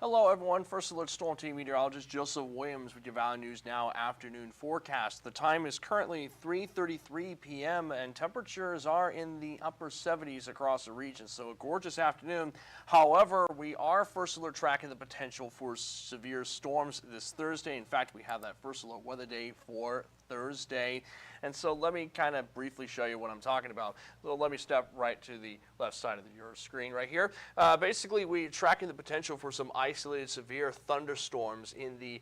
Hello everyone, First Alert Storm Team meteorologist Joseph Williams with your Valley News Now afternoon forecast. The time is currently 3:33 p.m. and temperatures are in the upper 70s across the region, so a gorgeous afternoon. However, we are First Alert tracking the potential for severe storms this Thursday. In fact, we have that First Alert weather day for Thursday. And so let me kind of briefly show you what I'm talking about. So let me step right to the left side of your screen right here. Basically, we're tracking the potential for some isolated severe thunderstorms in the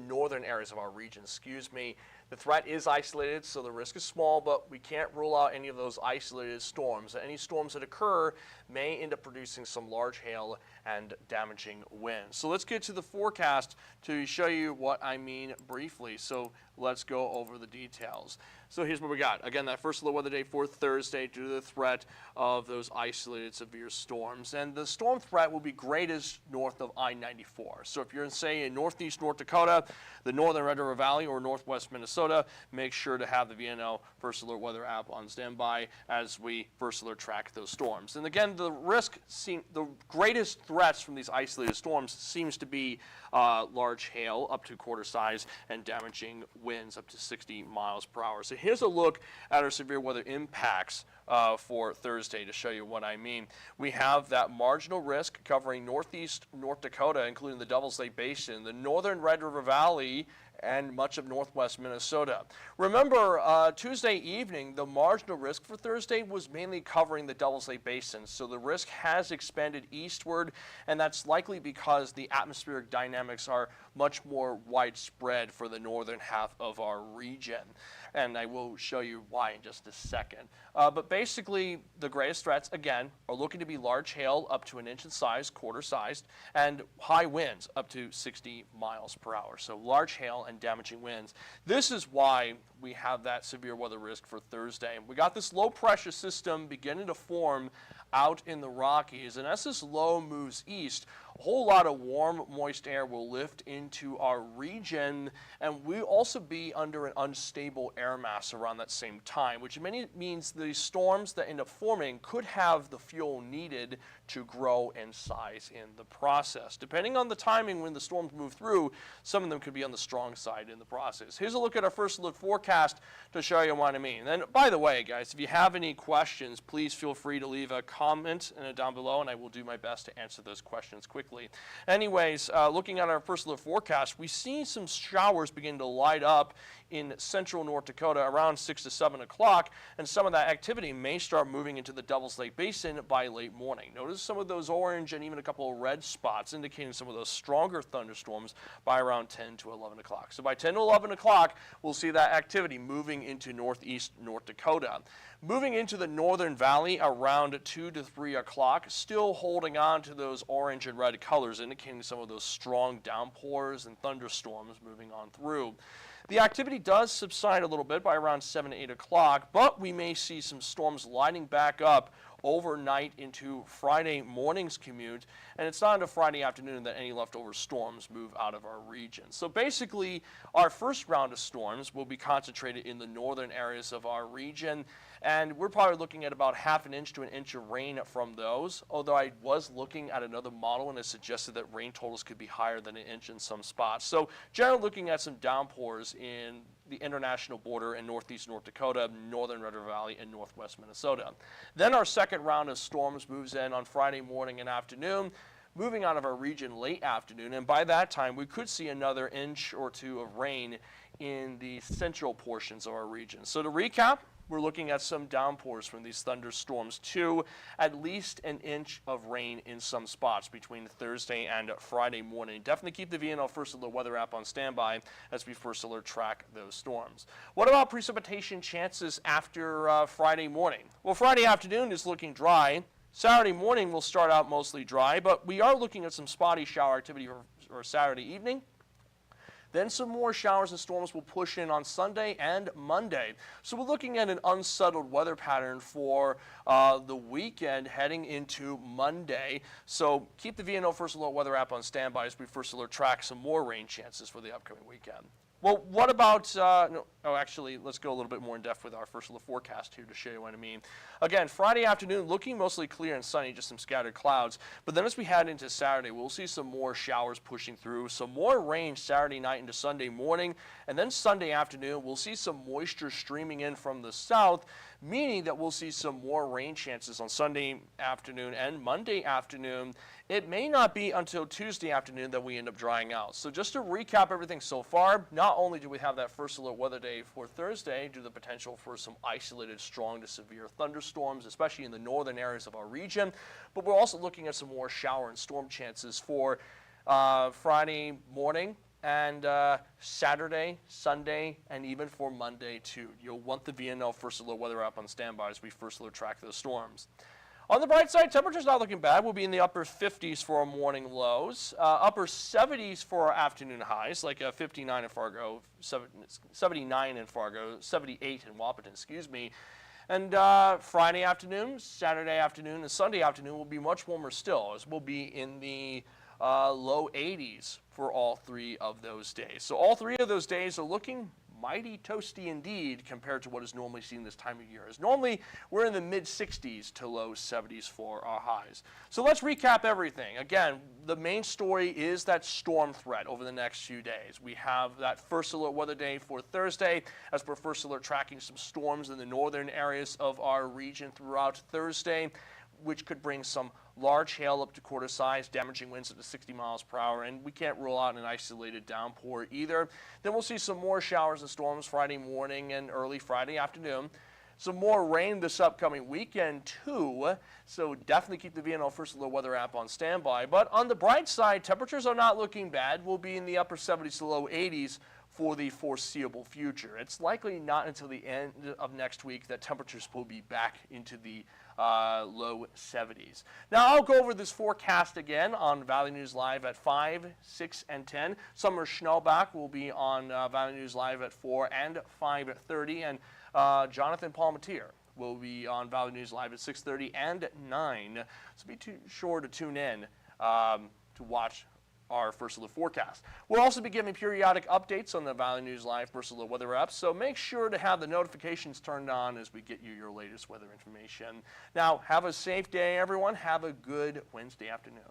northern areas of our region. Excuse me. The threat is isolated, so the risk is small, but we can't rule out any of those isolated storms. Any storms that occur may end up producing some large hail and damaging winds. So let's get to the forecast to show you what I mean briefly. So let's go over the details. So here's what we got. Again, that first low weather day for Thursday due to the threat of those isolated severe storms. And the storm threat will be greatest north of I-94. So if you're in, say, in northeast North Dakota, the northern Red River Valley, or northwest Minnesota, make sure to have the VNN First Alert Weather app on standby as we First Alert track those storms. And again, the greatest threats from these isolated storms seems to be large hail up to quarter size and damaging winds up to 60 miles per hour. So here's a look at our severe weather impacts for Thursday to show you what I mean. We have that marginal risk covering northeast North Dakota, including the Devil's Lake Basin, the northern Red River Valley, and much of northwest Minnesota. Remember, Tuesday evening, the marginal risk for Thursday was mainly covering the Devil's Lake Basin, so the risk has expanded eastward, and that's likely because the atmospheric dynamics are much more widespread for the northern half of our region. And I will show you why in just a second. But basically, the greatest threats, again, are looking to be large hail up to 1 inch in size, quarter-sized, and high winds up to 60 miles per hour. So large hail and damaging winds. This is why we have that severe weather risk for Thursday. We got this low-pressure system beginning to form out in the Rockies, and as this low moves east, a whole lot of warm, moist air will lift into our region, and we'll also be under an unstable air mass around that same time, which means the storms that end up forming could have the fuel needed to grow in size in the process. Depending on the timing when the storms move through, some of them could be on the strong side in the process. Here's a look at our first look forecast to show you what I mean. And by the way, guys, if you have any questions, please feel free to leave a comment down below, and I will do my best to answer those questions quickly. Anyways, looking at our first look forecast, we see some showers begin to light up in central North Dakota around 6 to 7 o'clock, and some of that activity may start moving into the Devil's Lake Basin by late morning. Notice some of those orange and even a couple of red spots indicating some of those stronger thunderstorms by around 10 to 11 o'clock. So by 10 to 11 o'clock, we'll see that activity moving into northeast North Dakota. Moving into the northern valley around 2 to 3 o'clock, still holding on to those orange and red colors, indicating some of those strong downpours and thunderstorms moving on through. The activity does subside a little bit by around 7 to 8 o'clock, but we may see some storms lining back up overnight into Friday morning's commute, and it's not until Friday afternoon that any leftover storms move out of our region. So basically, our first round of storms will be concentrated in the northern areas of our region, and we're probably looking at about ½ inch to 1 inch of rain from those, although I was looking at another model and it suggested that rain totals could be higher than 1 inch in some spots. So generally looking at some downpours in the international border in northeast North Dakota, northern Red River Valley, and northwest Minnesota. Then our second round of storms moves in on Friday morning and afternoon, moving out of our region late afternoon, and by that time we could see another 1 inch or 2 of rain in the central portions of our region. So to recap, we're looking at some downpours from these thunderstorms to at least 1 inch of rain in some spots between Thursday and Friday morning. Definitely keep the VNN First Alert Weather app on standby as we First Alert track those storms. What about precipitation chances after Friday morning? Well, Friday afternoon is looking dry. Saturday morning will start out mostly dry, but we are looking at some spotty shower activity for Saturday evening. Then some more showers and storms will push in on Sunday and Monday. So we're looking at an unsettled weather pattern for the weekend heading into Monday. So keep the VNN First Alert Weather app on standby as we First Alert track some more rain chances for the upcoming weekend. Well, what about, no, oh, actually, let's go a little bit more in depth with our first look forecast here to show you what I mean. Again, Friday afternoon looking mostly clear and sunny, just some scattered clouds. But then as we head into Saturday, we'll see some more showers pushing through, some more rain Saturday night into Sunday morning. And then Sunday afternoon, we'll see some moisture streaming in from the south, meaning that we'll see some more rain chances on Sunday afternoon and Monday afternoon. It may not be until Tuesday afternoon that we end up drying out. So just to recap everything so far, not only do we have that first alert weather day for Thursday due to the potential for some isolated strong to severe thunderstorms, especially in the northern areas of our region, but we're also looking at some more shower and storm chances for Friday morning and Saturday, Sunday, and even for Monday too. You'll want the VNN First Alert Weather app on standby as we first alert track those storms. On the bright side, temperature's not looking bad. We'll be in the upper 50s for our morning lows, upper 70s for our afternoon highs, like 59 in Fargo, 79 in Fargo, 78 in Wahpeton, excuse me. And Friday afternoon, Saturday afternoon, and Sunday afternoon will be much warmer still, as we'll be in the low 80s for all 3 of those days. So all 3 of those days are looking mighty toasty indeed compared to what is normally seen this time of year. As normally, we're in the mid-60s to low 70s for our highs. So let's recap everything. Again, the main story is that storm threat over the next few days. We have that first alert weather day for Thursday, as we're first alert tracking some storms in the northern areas of our region throughout Thursday, which could bring some large hail up to quarter size, damaging winds up to 60 miles per hour, and we can't rule out an isolated downpour either. Then we'll see some more showers and storms Friday morning and early Friday afternoon. Some more rain this upcoming weekend too, so definitely keep the VNN First Alert Weather app on standby. But on the bright side, temperatures are not looking bad. We'll be in the upper 70s to low 80s for the foreseeable future. It's likely not until the end of next week that temperatures will be back into the low 70s. Now I'll go over this forecast again on Valley News Live at 5, 6, and 10. Summer Schnellback will be on Valley News Live at 4 and 5:30, and Jonathan Palmatier will be on Valley News Live at 6:30 and 9. So be too sure to tune in to watch our First Alert forecast. We'll also be giving periodic updates on the Valley News Live First Alert Weather app, so make sure to have the notifications turned on as we get you your latest weather information. Now, have a safe day, everyone. Have a good Wednesday afternoon.